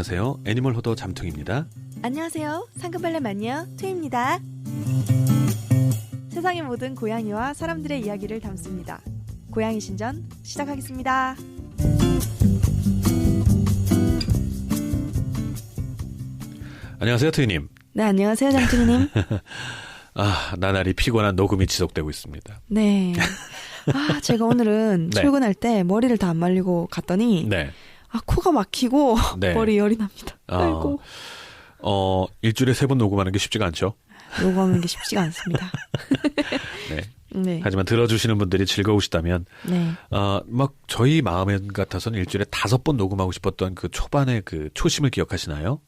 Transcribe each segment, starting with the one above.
안녕하세요. 애니멀 호더 잠퉁입니다. 안녕하세요. 상큼발레 마녀 투입니다. 세상의 모든 고양이와 사람들의 이야기를 담습니다. 고양이 신전 시작하겠습니다. 안녕하세요, 트이님. 네, 안녕하세요, 잠퉁이님. 나날이 피곤한 녹음이 지속되고 있습니다. 네. 제가 오늘은 네. 출근할 때 머리를 다 안 말리고 갔더니 네. 코가 막히고 네. 머리 열이 납니다. 아이고. 일주일에 3번 녹음하는 게 쉽지가 않죠. 녹음하는 게 쉽지가 않습니다. 네. 네. 하지만 들어주시는 분들이 즐거우시다면, 네. 막 저희 마음 같아서는 일주일에 5번 녹음하고 싶었던 그 초반의 그 초심을 기억하시나요?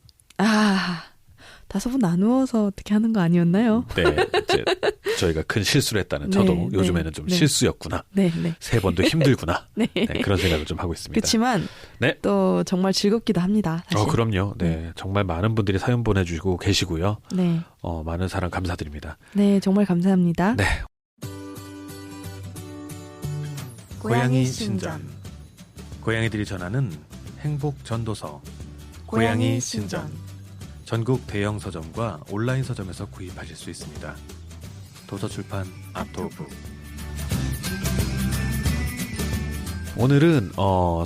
5번 나누어서 어떻게 하는 거 아니었나요? 네. 이제 저희가 큰 실수를 했다는 네, 저도 네, 요즘에는 좀 네. 실수였구나. 네, 네. 3번도 힘들구나. 네. 네, 그런 생각을 좀 하고 있습니다. 그렇지만 네. 또 정말 즐겁기도 합니다. 사실. 그럼요. 네. 정말 많은 분들이 사연 보내주시고 계시고요. 네. 많은 사랑 감사드립니다. 네, 정말 감사합니다. 네. 고양이 신전. 고양이들이 전하는 행복 전도서. 고양이 신전. 전국 대형 서점과 온라인 서점에서 구입하실 수 있습니다. 도서출판 아토북. 오늘은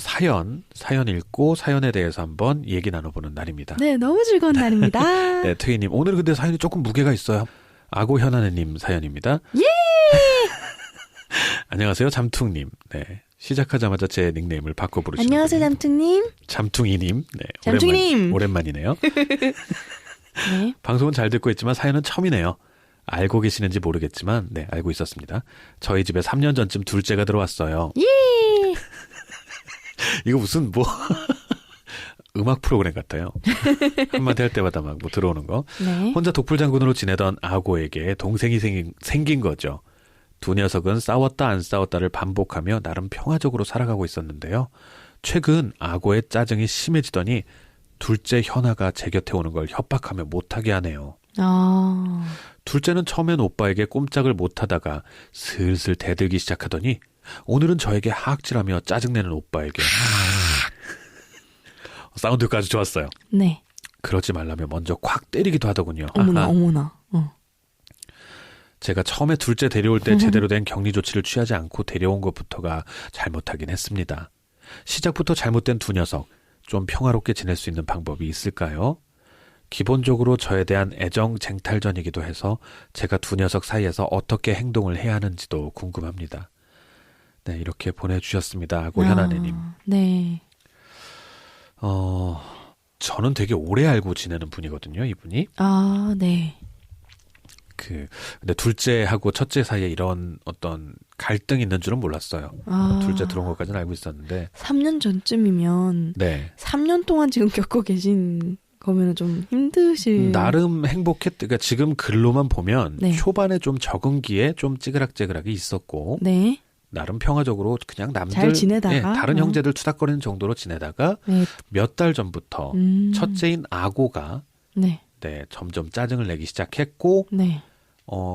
사연 읽고 사연에 대해서 한번 얘기 나눠보는 날입니다. 네, 너무 즐거운 날입니다. 네, 트이님. 오늘 근데 사연이 조금 무게가 있어요. 아고 현아네님 사연입니다. 예! 안녕하세요, 잠퉁님. 네. 시작하자마자 제 닉네임을 바꿔 부르시는 안녕하세요, 분이에요. 잠퉁님. 잠퉁이님. 네, 잠퉁이님. 오랜만이네요. 네. 방송은 잘 듣고 있지만 사연은 처음이네요. 알고 계시는지 모르겠지만 네, 알고 있었습니다. 저희 집에 3년 전쯤 둘째가 들어왔어요. 예! 이거 무슨 음악 프로그램 같아요. 한마디 할 때마다 막 들어오는 거. 네. 혼자 독불장군으로 지내던 아고에게 동생이 생긴 거죠. 두 녀석은 싸웠다 안 싸웠다를 반복하며 나름 평화적으로 살아가고 있었는데요. 최근 아고의 짜증이 심해지더니 둘째 현아가 제 곁에 오는 걸 협박하며 못하게 하네요. 둘째는 처음엔 오빠에게 꼼짝을 못하다가 슬슬 대들기 시작하더니 오늘은 저에게 하악질하며 짜증내는 오빠에게 사운드가 아주 좋았어요. 네. 그러지 말라며 먼저 콱 때리기도 하더군요. 어머나. 제가 처음에 둘째 데려올 때 제대로 된 격리 조치를 취하지 않고 데려온 것부터가 잘못하긴 했습니다. 시작부터 잘못된 두 녀석, 좀 평화롭게 지낼 수 있는 방법이 있을까요? 기본적으로 저에 대한 애정 쟁탈전이기도 해서 제가 두 녀석 사이에서 어떻게 행동을 해야 하는지도 궁금합니다. 네, 이렇게 보내주셨습니다. 아고 현아네님. 네. 저는 되게 오래 알고 지내는 분이거든요, 이분이. 네. 근데 둘째하고 첫째 사이에 이런 어떤 갈등이 있는 줄은 몰랐어요. 둘째 들어온 것까지는 알고 있었는데. 3년 전쯤이면. 네. 3년 동안 지금 겪고 계신 거면 좀 힘드실. 나름 그러니까 지금 글로만 보면 네. 초반에 좀 적응기에 좀 찌그락찌그락이 있었고. 네. 나름 평화적으로 그냥 남들. 잘 지내다가. 네, 다른 형제들 투닥거리는 정도로 지내다가. 네. 몇 달 전부터 첫째인 아고가. 네. 네, 점점 짜증을 내기 시작했고. 네.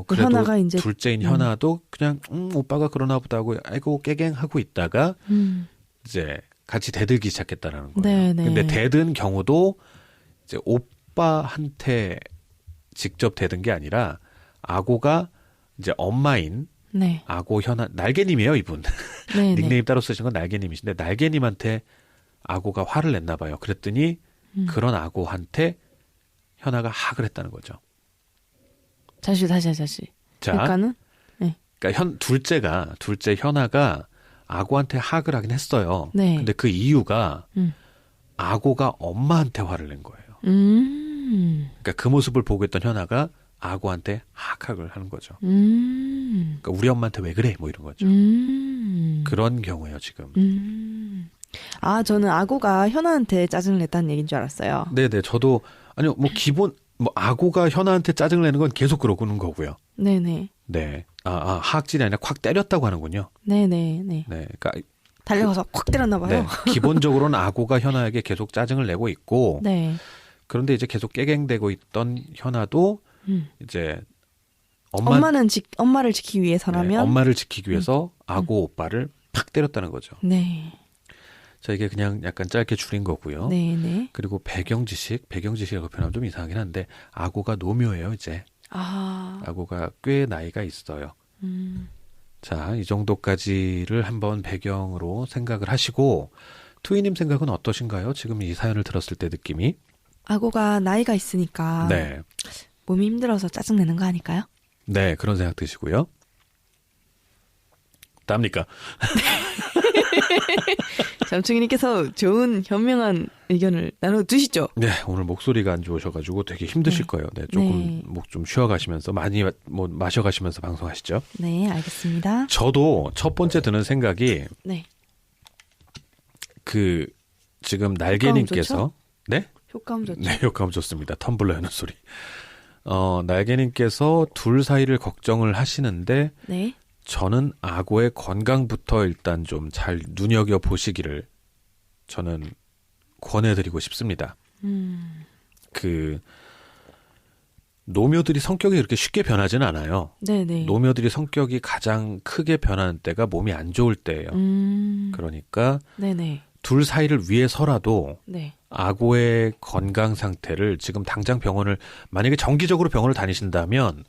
그래도 현아가 이제 둘째인 현아도 그냥 오빠가 그러나 보다 하고 아이고 깨갱하고 있다가 이제 같이 대들기 시작했다라는 거예요. 네네. 근데 대든 경우도 이제 오빠한테 직접 대든 게 아니라 아고가 이제 엄마인 네. 아고 현아 날개님이에요, 이분. 네네. 닉네임 따로 쓰신 건 날개님이신데 날개님한테 아고가 화를 냈나 봐요. 그랬더니 그런 아고한테 현아가 하악을 했다는 거죠. 다시. 자, 그러니까는 네. 그러니까 둘째 현아가 아고한테 하악을 하긴 했어요. 네. 근데 그 이유가 아고가 엄마한테 화를 낸 거예요. 그러니까 그 모습을 보고 있던 현아가 아고한테 하악을 하는 거죠. 그러니까 우리 엄마한테 왜 그래? 뭐 이런 거죠. 그런 경우예요, 지금. 저는 아고가 현아한테 짜증을 냈다는 얘기인 줄 알았어요. 네네, 저도 아니요, 아고가 현아한테 짜증을 내는 건 계속 그러고는 거고요. 네네. 네. 하악질이 아니라 콱 때렸다고 하는군요. 네네. 네. 그러니까 달려가서 콱 때렸나 봐요. 네. 기본적으로는 아고가 현아에게 계속 짜증을 내고 있고, 네. 그런데 이제 계속 깨갱되고 있던 현아도 이제 엄마를 지키기 위해서라면 네, 엄마를 지키기 위해서 아고 오빠를 팍 때렸다는 거죠. 네. 자, 이게 그냥 약간 짧게 줄인 거고요. 네네. 그리고 배경지식이라고 표현하면 좀 이상하긴 한데 아고가 노묘예요, 이제. 아고가 꽤 나이가 있어요. 자, 이 정도까지를 한번 배경으로 생각을 하시고 투이님 생각은 어떠신가요? 지금 이 사연을 들었을 때 느낌이? 아고가 나이가 있으니까 네. 몸이 힘들어서 짜증내는 거 아닐까요? 네, 그런 생각 드시고요. 답니까? 잠충이님께서 좋은 현명한 의견을 나눠주시죠. 네, 오늘 목소리가 안 좋으셔가지고 되게 힘드실 네. 거예요. 네, 조금 네. 목 좀 쉬어가시면서 많이 마셔가시면서 방송하시죠. 네, 알겠습니다. 저도 첫 번째 드는 생각이 네. 지금 날개님께서 네? 효과음 좋죠. 네, 효과음 좋습니다. 텀블러 여는 소리. 날개님께서 둘 사이를 걱정을 하시는데 네. 저는 아고의 건강부터 일단 좀 잘 눈여겨 보시기를 저는 권해드리고 싶습니다. 노묘들이 성격이 그렇게 쉽게 변하지는 않아요. 네네. 노묘들이 성격이 가장 크게 변하는 때가 몸이 안 좋을 때예요. 그러니까 네네. 둘 사이를 위해서라도 네. 아고의 건강 상태를 지금 당장 만약에 정기적으로 병원을 다니신다면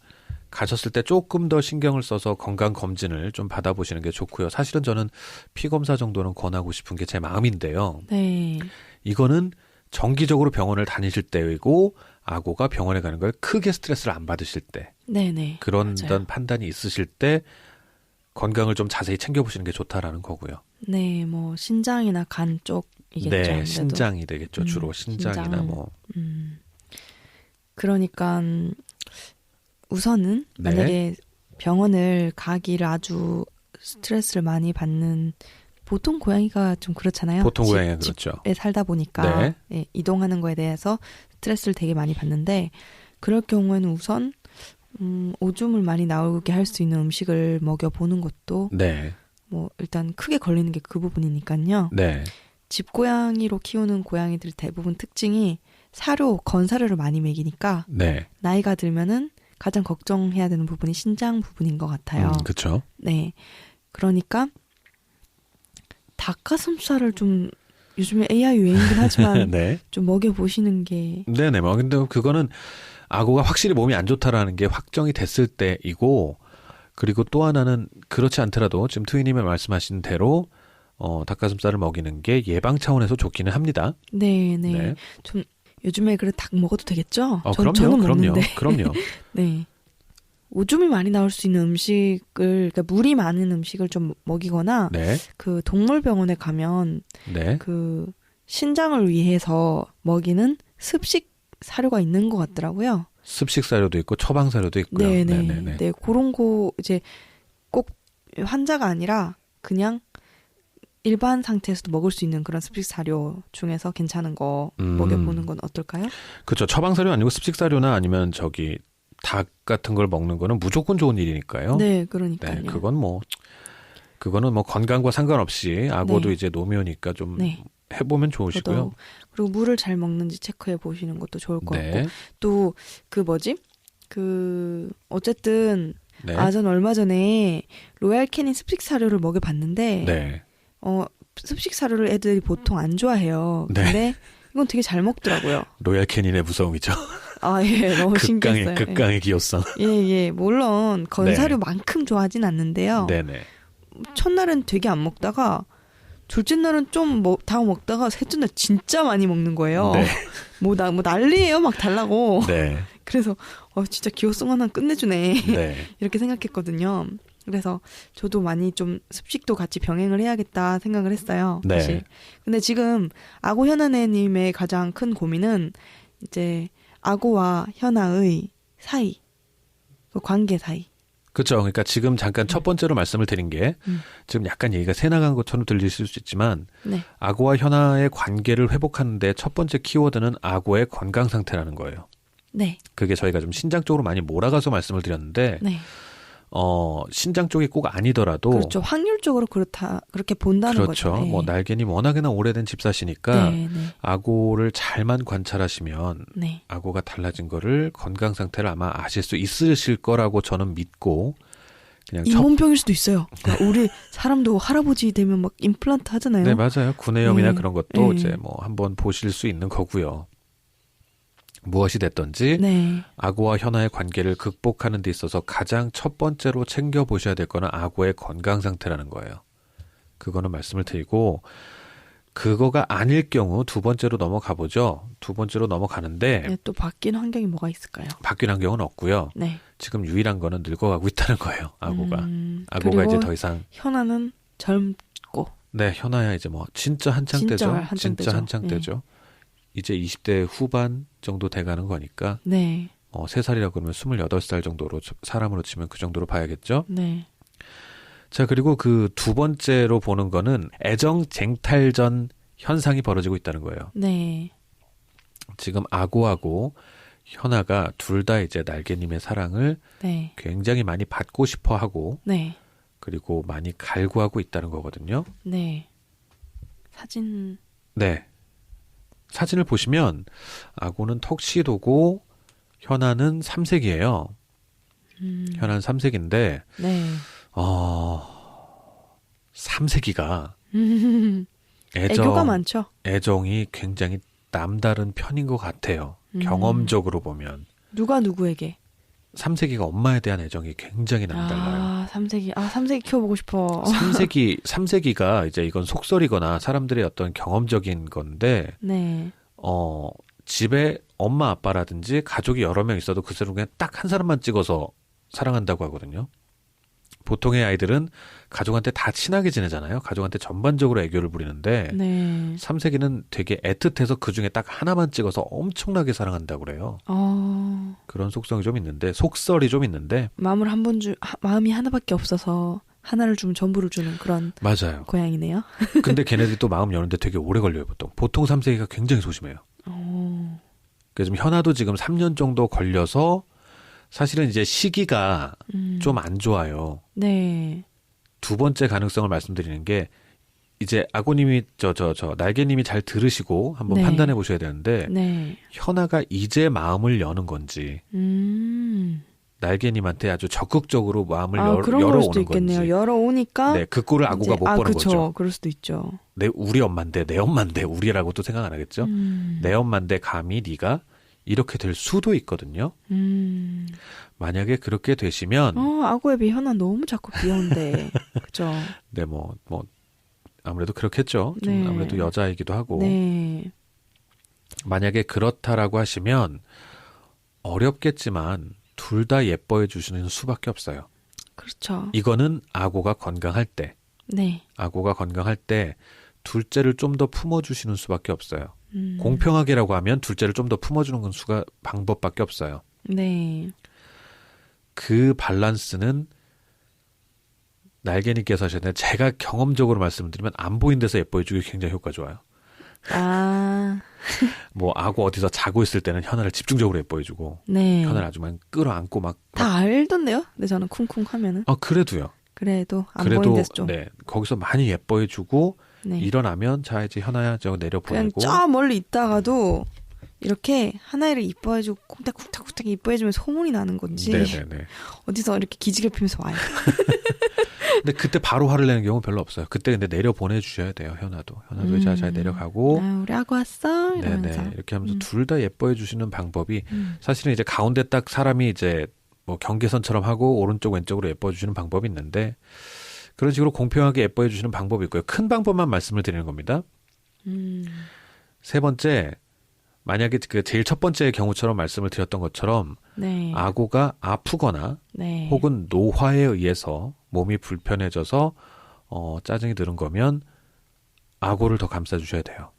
가셨을 때 조금 더 신경을 써서 건강 검진을 좀 받아보시는 게 좋고요. 사실은 저는 피 검사 정도는 권하고 싶은 게 제 마음인데요. 네. 이거는 정기적으로 병원을 다니실 때이고 아고가 병원에 가는 걸 크게 스트레스를 안 받으실 때 네네. 그런 맞아요. 판단이 있으실 때 건강을 좀 자세히 챙겨보시는 게 좋다라는 거고요. 네, 뭐 신장이나 간 쪽이겠죠. 네, 아무래도. 신장이 되겠죠. 주로 신장이나 신장. 뭐. 그러니까 우선은 네. 만약에 병원을 가기를 아주 스트레스를 많이 받는 보통 고양이가 좀 그렇잖아요. 보통 고양이가 그렇죠. 집에 살다 보니까 네. 예, 이동하는 거에 대해서 스트레스를 되게 많이 받는데 그럴 경우에는 우선 오줌을 많이 나오게 할 수 있는 음식을 먹여보는 것도 네. 뭐 일단 크게 걸리는 게 그 부분이니까요. 네. 집고양이로 키우는 고양이들 대부분 특징이 건사료를 많이 먹이니까 네. 나이가 들면은 가장 걱정해야 되는 부분이 신장 부분인 것 같아요. 그렇죠. 네. 그러니까 닭가슴살을 좀 요즘에 AI 유행이긴 하지만 네. 좀 먹여보시는 게 네네. 뭐 근데 그거는 아고가 확실히 몸이 안 좋다라는 게 확정이 됐을 때이고 그리고 또 하나는 그렇지 않더라도 지금 트위님이 말씀하신 대로 닭가슴살을 먹이는 게 예방 차원에서 좋기는 합니다. 네네. 네. 좀 요즘에 그래 닭 먹어도 되겠죠? 그럼요. 저는 먹는데. 그럼요. 네. 오줌이 많이 나올 수 있는 그러니까 물이 많은 음식을 좀 먹이거나 네. 그 동물병원에 가면 네. 그 신장을 위해서 먹이는 습식 사료가 있는 것 같더라고요. 습식 사료도 있고 처방 사료도 있고요. 네네. 네, 그런 거 이제 꼭 환자가 아니라 그냥 일반 상태에서도 먹을 수 있는 그런 습식 사료 중에서 괜찮은 거 먹여보는 건 어떨까요? 그렇죠. 처방 사료 아니고 습식 사료나 아니면 닭 같은 걸 먹는 거는 무조건 좋은 일이니까요. 네, 그러니까요. 네, 그거는 뭐 건강과 상관없이 아고도 네. 이제 노묘니까 좀 네. 해보면 좋으시고요. 그리고 물을 잘 먹는지 체크해 보시는 것도 좋을 것 네. 같고 또 어쨌든 네. 전 얼마 전에 로얄 캐닌 습식 사료를 먹여봤는데 네. 습식 사료를 애들이 보통 안 좋아해요. 네. 근데 이건 되게 잘 먹더라고요. 로얄 캐닌의 무서움이죠. 예, 너무 신기했어요. 극강의 기호성. 예. 물론 건사료만큼 좋아하진 않는데요. 네네. 첫날은 되게 안 먹다가 둘째 날은 좀 다 먹다가 셋째 날 진짜 많이 먹는 거예요. 네. 뭐 난리예요, 막 달라고. 네. 그래서 진짜 기호성 하나 끝내주네. 네. 이렇게 생각했거든요. 그래서 저도 많이 좀 습식도 같이 병행을 해야겠다 생각을 했어요. 네. 사실. 근데 지금 아고 현아네님의 가장 큰 고민은 이제 아고와 현아의 사이, 그 관계 사이. 그렇죠. 그러니까 지금 잠깐 첫 번째로 말씀을 드린 게 지금 약간 얘기가 새나간 것처럼 들리실 수 있지만 네. 아고와 현아의 관계를 회복하는데 첫 번째 키워드는 아고의 건강 상태라는 거예요. 네. 그게 저희가 좀 신장 쪽으로 많이 몰아가서 말씀을 드렸는데 네. 신장 쪽이 꼭 아니더라도 그렇죠. 확률적으로 그렇게 본다는 그렇죠. 거죠. 네. 뭐 날개님 워낙에나 오래된 집사시니까 네. 아고를 잘만 관찰하시면 네. 아고가 달라진 거를 건강 상태를 아마 아실 수 있으실 거라고 저는 믿고 그냥 잇몸병일 수도 있어요. 그러니까 우리 사람도 할아버지 되면 막 임플란트 하잖아요. 네, 맞아요. 구내염이나 네. 그런 것도 네. 이제 뭐 한번 보실 수 있는 거고요. 무엇이 됐든지 네. 악어와 현아의 관계를 극복하는 데 있어서 가장 첫 번째로 챙겨보셔야 될 거는 악어의 건강 상태라는 거예요. 그거는 말씀을 드리고 그거가 아닐 경우 두 번째로 넘어가 보죠. 두 번째로 넘어가는데 네, 또 바뀐 환경이 뭐가 있을까요? 바뀐 환경은 없고요. 네. 지금 유일한 거는 늙어가고 있다는 거예요. 악어가. 악어가 그리고 이제 더 이상 현아는 젊고 네, 현아야 이제 뭐 진짜 한창 진짜 때죠. 한창 진짜 때죠. 한창 네. 때죠. 이제 20대 후반 정도 돼가는 거니까 네. 3살이라고 그러면 28살 정도로 사람으로 치면 그 정도로 봐야겠죠. 네. 자, 그리고 그 두 번째로 보는 거는 애정 쟁탈전 현상이 벌어지고 있다는 거예요. 네. 지금 악어하고 현아가 둘 다 이제 날개님의 사랑을 네. 굉장히 많이 받고 싶어 하고 네. 그리고 많이 갈구하고 있다는 거거든요. 네. 사진 네. 사진을 보시면 악어는 턱시도고 현아는 삼색이에요. 현아는 삼색인데 네. 삼색이가 애교가 많죠. 애정이 굉장히 남다른 편인 것 같아요. 경험적으로 보면 누가 누구에게? 삼색이가 엄마에 대한 애정이 굉장히 남달라요. 삼색이 키워보고 싶어. 삼색이가 이제 이건 속설이거나 사람들의 어떤 경험적인 건데, 네. 집에 엄마 아빠라든지 가족이 여러 명 있어도 그 사람 그냥 딱 한 사람만 찍어서 사랑한다고 하거든요. 보통의 아이들은 가족한테 다 친하게 지내잖아요. 가족한테 전반적으로 애교를 부리는데, 네. 삼색이는 되게 애틋해서 그 중에 딱 하나만 찍어서 엄청나게 사랑한다고 그래요. 그런 속성이 좀 있는데, 속설이 좀 있는데. 마음이 하나밖에 없어서 하나를 주면 전부를 주는 그런. 맞아요. 고양이네요. 근데 걔네들이 또 마음 여는데 되게 오래 걸려요, 보통. 보통 삼색이가 굉장히 소심해요. 그래서 좀 현아도 지금 3년 정도 걸려서 사실은 이제 시기가 좀 안 좋아요. 네. 두 번째 가능성을 말씀드리는 게 이제 아고님이 날개님이 잘 들으시고 한번 네. 판단해 보셔야 되는데 네. 현아가 이제 마음을 여는 건지 날개님한테 아주 적극적으로 마음을 그런 걸 수도 열어오는 있겠네요. 건지. 열어오니까. 네, 그 꼴을 악어가 못 보는 그쵸. 거죠. 그럴 수도 있죠. 우리 엄마인데 내 엄마인데 우리라고도 생각 안 하겠죠. 내 엄마인데 감히 네가 이렇게 될 수도 있거든요. 만약에 그렇게 되시면 악어에 비해 현아 너무 자꾸 귀여운데. 그죠. 네, 아무래도 그렇겠죠. 좀 네. 아무래도 여자이기도 하고. 네. 만약에 그렇다라고 하시면 어렵겠지만 둘 다 예뻐해 주시는 수밖에 없어요. 그렇죠. 이거는 악어가 건강할 때. 네. 악어가 건강할 때 둘째를 좀 더 품어주시는 수밖에 없어요. 공평하게라고 하면 둘째를 좀 더 품어주는 방법밖에 없어요. 네. 그 밸런스는 날개님께서 하셨는데 제가 경험적으로 말씀드리면 안 보이는 데서 예뻐해주기 굉장히 효과 좋아요. 악어 어디서 자고 있을 때는 현아를 집중적으로 예뻐해주고 네. 현아를 아주 막 끌어안고 다 알던데요? 근데 저는 쿵쿵 하면은. 그래도요. 그래도 안 보이는 데서 좀. 네, 거기서 많이 예뻐해주고 네. 일어나면 자 이제 현아야 저 내려보내고 그냥 저 멀리 있다가도 이렇게 하나를 이뻐해주고 쿵닥쿵닥쿵닥 이뻐해주면 소문이 나는 건지 네네네. 어디서 이렇게 기지개 피면서 와요. 근데 그때 바로 화를 내는 경우는 별로 없어요. 그때 근데 내려보내주셔야 돼요. 현아도 잘 내려가고 우리 악어 왔어? 이러면서. 네네 이렇게 하면서 둘 다 예뻐해주시는 방법이 사실은 이제 가운데 딱 사람이 이제 뭐 경계선처럼 하고 오른쪽 왼쪽으로 예뻐해주시는 방법이 있는데 그런 식으로 공평하게 예뻐해주시는 방법이 있고요. 큰 방법만 말씀을 드리는 겁니다. 세 번째, 만약에 그 제일 첫 번째 경우처럼 말씀을 드렸던 것처럼 네. 악어가 아프거나 네. 혹은 노화에 의해서 몸이 불편해져서 짜증이 드는 거면 악어를 더 감싸주셔야 돼요.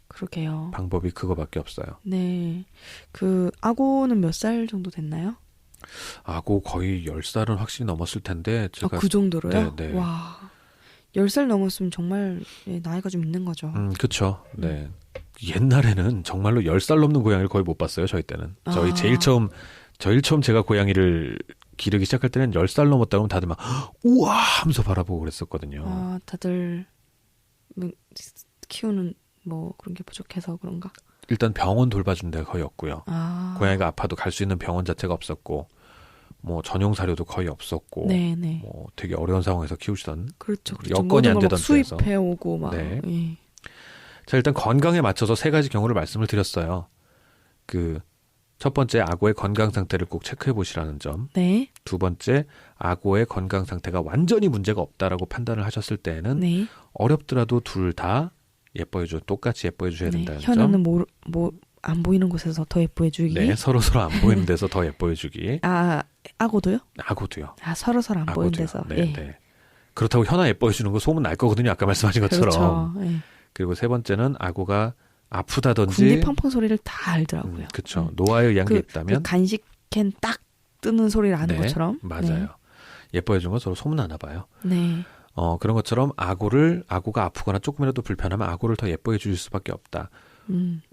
그러게요. 방법이 그거밖에 없어요. 네. 그 악어는 몇 살 정도 됐나요? 악어 거의 10살은 확실히 넘었을 텐데 제가 그 정도로요? 네. 와. 10살 넘었으면 정말 나이가 좀 있는 거죠. 그렇죠. 네. 옛날에는 정말로 10살 넘는 고양이를 거의 못 봤어요. 저희 때는. 제일 처음 제가 고양이를 기르기 시작할 때는 10살 넘었다고 하면 다들 막 우와 하면서 바라보고 그랬었거든요. 다들 키우는 그런 게 부족해서 그런가? 일단 병원 돌봐준 데가 거의 없고요. 고양이가 아파도 갈 수 있는 병원 자체가 없었고 뭐 전용 사료도 거의 없었고 네네. 뭐 되게 어려운 상황에서 키우시던 그렇죠. 여건이 안 되던 때에서 수입해 오고 막. 네. 예. 자, 일단 건강에 맞춰서 3가지 경우를 말씀을 드렸어요. 그 첫 번째, 악어의 건강 상태를 꼭 체크해 보시라는 점. 네. 두 번째, 악어의 건강 상태가 완전히 문제가 없다라고 판단을 하셨을 때에는 네. 어렵더라도 둘 다 똑같이 예뻐해 주셔야 네. 된다는 점. 현우는 안 보이는 곳에서 더 예뻐해 주기. 네, 서로 안 보이는 데서 더 예뻐해 주기. 아, 악어도요? 악어도요. 아, 서로 안 보이는 데서. 네, 예. 네. 그렇다고 현아 예뻐해 주는 거 소문 날 거거든요. 아까 말씀하신 것처럼. 그렇죠. 예. 그리고 세 번째는 악어가 아프다든지 군디 팡팡 소리를 다 알더라고요. 그렇죠. 노화에 의한 게 있다면 그 간식캔 딱 뜨는 소리를 아는 네, 것처럼. 맞아요. 예뻐해 준 건 서로 소문나나 봐요. 네. 그런 것처럼 악어가 아프거나 조금이라도 불편하면 악어를 더 예뻐해 주실 수밖에 없다.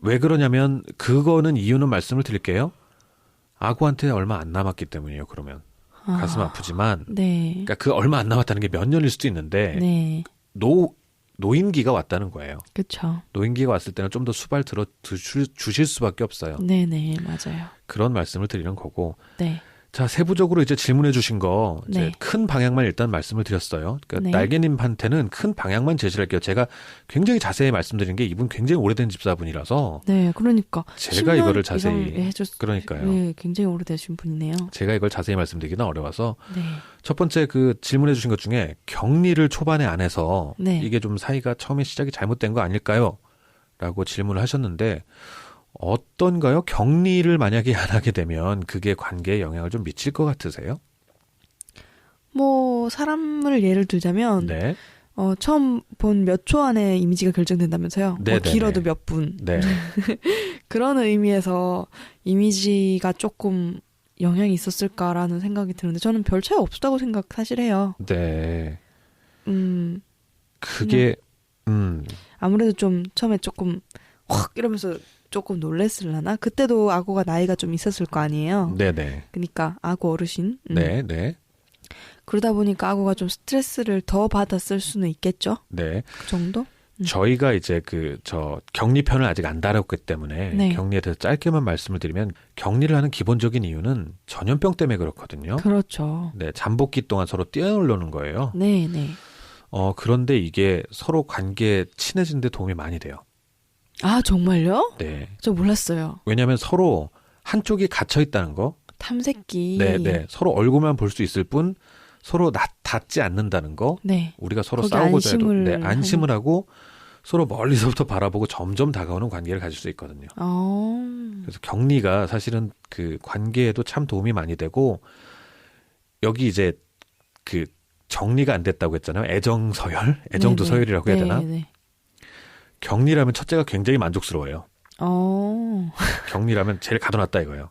왜 그러냐면 그거는 이유는 말씀을 드릴게요. 악어한테 얼마 안 남았기 때문이에요. 그러면 가슴 아프지만 네. 그러니까 그 얼마 안 남았다는 게 몇 년일 수도 있는데 네. 노인기가 왔다는 거예요. 그렇죠. 노인기가 왔을 때는 좀 더 수발 들어 주실 수밖에 없어요. 네네, 맞아요. 그런 말씀을 드리는 거고. 네. 자, 세부적으로 이제 질문해 주신 거, 이제 네. 큰 방향만 일단 말씀을 드렸어요. 그러니까 네. 날개님한테는 큰 방향만 제시를 할게요. 제가 굉장히 자세히 말씀드린 게 이분 굉장히 오래된 집사분이라서. 네, 그러니까. 제가 이거를 자세히. 그러니까요. 네, 굉장히 오래되신 분이네요. 제가 이걸 자세히 말씀드리기는 어려워서. 네. 첫 번째 그 질문해 주신 것 중에 격리를 초반에 안 해서 네. 이게 좀 사이가 처음에 시작이 잘못된 거 아닐까요? 라고 질문을 하셨는데, 어떤가요? 격리를 만약에 안 하게 되면 그게 관계에 영향을 좀 미칠 것 같으세요? 뭐 사람을 예를 들자면 네. 처음 본 몇 초 안에 이미지가 결정된다면서요. 뭐 길어도 몇 분. 네. 그런 의미에서 이미지가 조금 영향이 있었을까라는 생각이 드는데 저는 별 차이 없다고 사실 해요. 네. 그게 아무래도 좀 처음에 조금 확 이러면서 조금 놀랬을라나? 그때도 악어가 나이가 좀 있었을 거 아니에요. 네네. 그러니까 악어 어르신. 네. 그러다 보니까 악어가 좀 스트레스를 더 받았을 수는 있겠죠. 네. 그 정도? 저희가 이제 격리편을 아직 안 다뤘기 때문에 네. 격리에 대해서 짧게만 말씀을 드리면 격리를 하는 기본적인 이유는 전염병 때문에 그렇거든요. 그렇죠. 네, 잠복기 동안 서로 뛰어놀는 거예요. 네. 그런데 이게 서로 관계에 친해지는 데 도움이 많이 돼요. 아, 정말요? 네. 저 몰랐어요. 왜냐하면 서로 한쪽이 갇혀 있다는 거. 탐색기. 네. 서로 얼굴만 볼 수 있을 뿐 서로 닿지 않는다는 거. 네. 우리가 서로 거기 싸우고자 해도 안심을 안심을 하고 서로 멀리서부터 바라보고 점점 다가오는 관계를 가질 수 있거든요. 그래서 격리가 사실은 그 관계에도 참 도움이 많이 되고, 여기 이제 그 정리가 안 됐다고 했잖아요. 애정도 서열이라고 해야 되나? 네. 격리라면 첫째가 굉장히 만족스러워요. 격리라면 제일 가둬놨다 이거예요.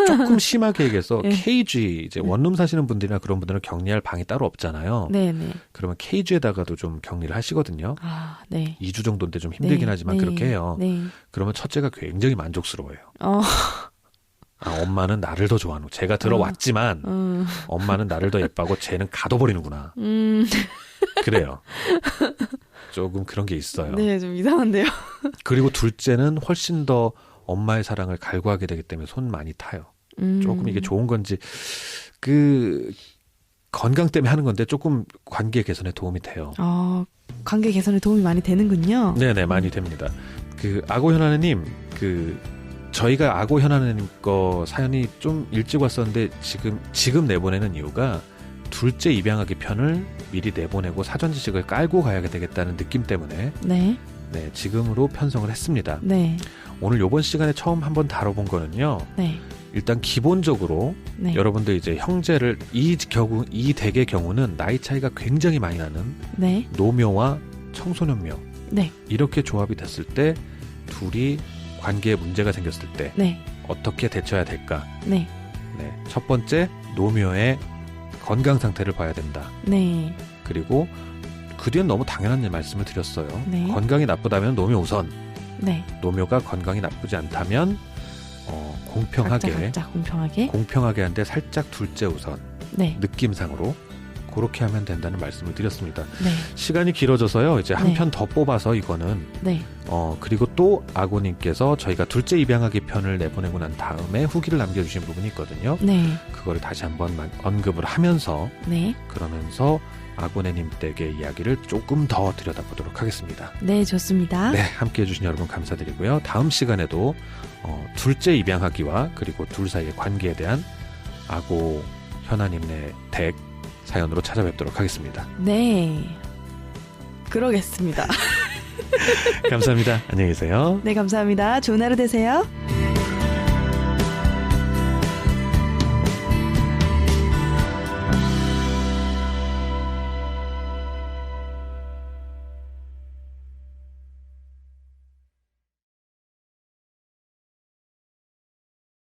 조금 심하게 얘기해서 네. 케이지, 이제 원룸 사시는 분들이나 그런 분들은 격리할 방이 따로 없잖아요. 네네. 그러면 케이지에다가도 좀 격리를 하시거든요. 아, 네. 2주 정도인데 좀 힘들긴 하지만 그렇게 해요. 네. 그러면 첫째가 굉장히 만족스러워요. 엄마는 나를 더 좋아하는, 제가 들어왔지만 엄마는 나를 더 예뻐하고 쟤는 가둬버리는구나. 그래요. 조금 그런 게 있어요. 네, 좀 이상한데요. 그리고 둘째는 훨씬 더 엄마의 사랑을 갈구하게 되기 때문에 손 많이 타요. 조금 이게 좋은 건지, 건강 때문에 하는 건데 조금 관계 개선에 도움이 돼요. 관계 개선에 도움이 많이 되는군요. 네네, 많이 됩니다. 악어 현아님, 저희가 악어 현아님 거 사연이 좀 일찍 왔었는데 지금 내보내는 이유가 둘째 입양하기 편을 미리 내보내고 사전 지식을 깔고 가야 되겠다는 느낌 때문에 네, 지금으로 편성을 했습니다. 네. 오늘 요번 시간에 처음 한번 다뤄본 거는요. 네. 일단 기본적으로 네. 여러분들 이제 형제를 이 댁의 경우는 나이 차이가 굉장히 많이 나는 네. 노묘와 청소년묘, 네. 이렇게 조합이 됐을 때 둘이 관계에 문제가 생겼을 때 네. 어떻게 대처해야 될까? 네. 첫 번째, 노묘의 건강 상태를 봐야 된다. 네. 그리고 그 뒤엔 너무 당연한 말씀을 드렸어요. 네. 건강이 나쁘다면 노묘 우선. 네. 노묘가 건강이 나쁘지 않다면 공평하게 각자 공평하게. 공평하게 한데 살짝 둘째 우선. 네. 느낌상으로 그렇게 하면 된다는 말씀을 드렸습니다. 네. 시간이 길어져서요. 이제 한 네. 편 더 뽑아서 이거는 네. 그리고 또 아고님께서 저희가 둘째 입양하기 편을 내보내고 난 다음에 후기를 남겨주신 부분이 있거든요. 네. 그거를 다시 한번 언급을 하면서 네. 그러면서 아고네님 댁의 이야기를 조금 더 들여다보도록 하겠습니다. 네, 좋습니다. 네, 함께해 주신 여러분 감사드리고요. 다음 시간에도 둘째 입양하기와 그리고 둘 사이의 관계에 대한 아고 현아님네 댁 사연으로 찾아뵙도록 하겠습니다. 네. 그러겠습니다. 감사합니다. 안녕히 계세요. 네, 감사합니다. 좋은 하루 되세요.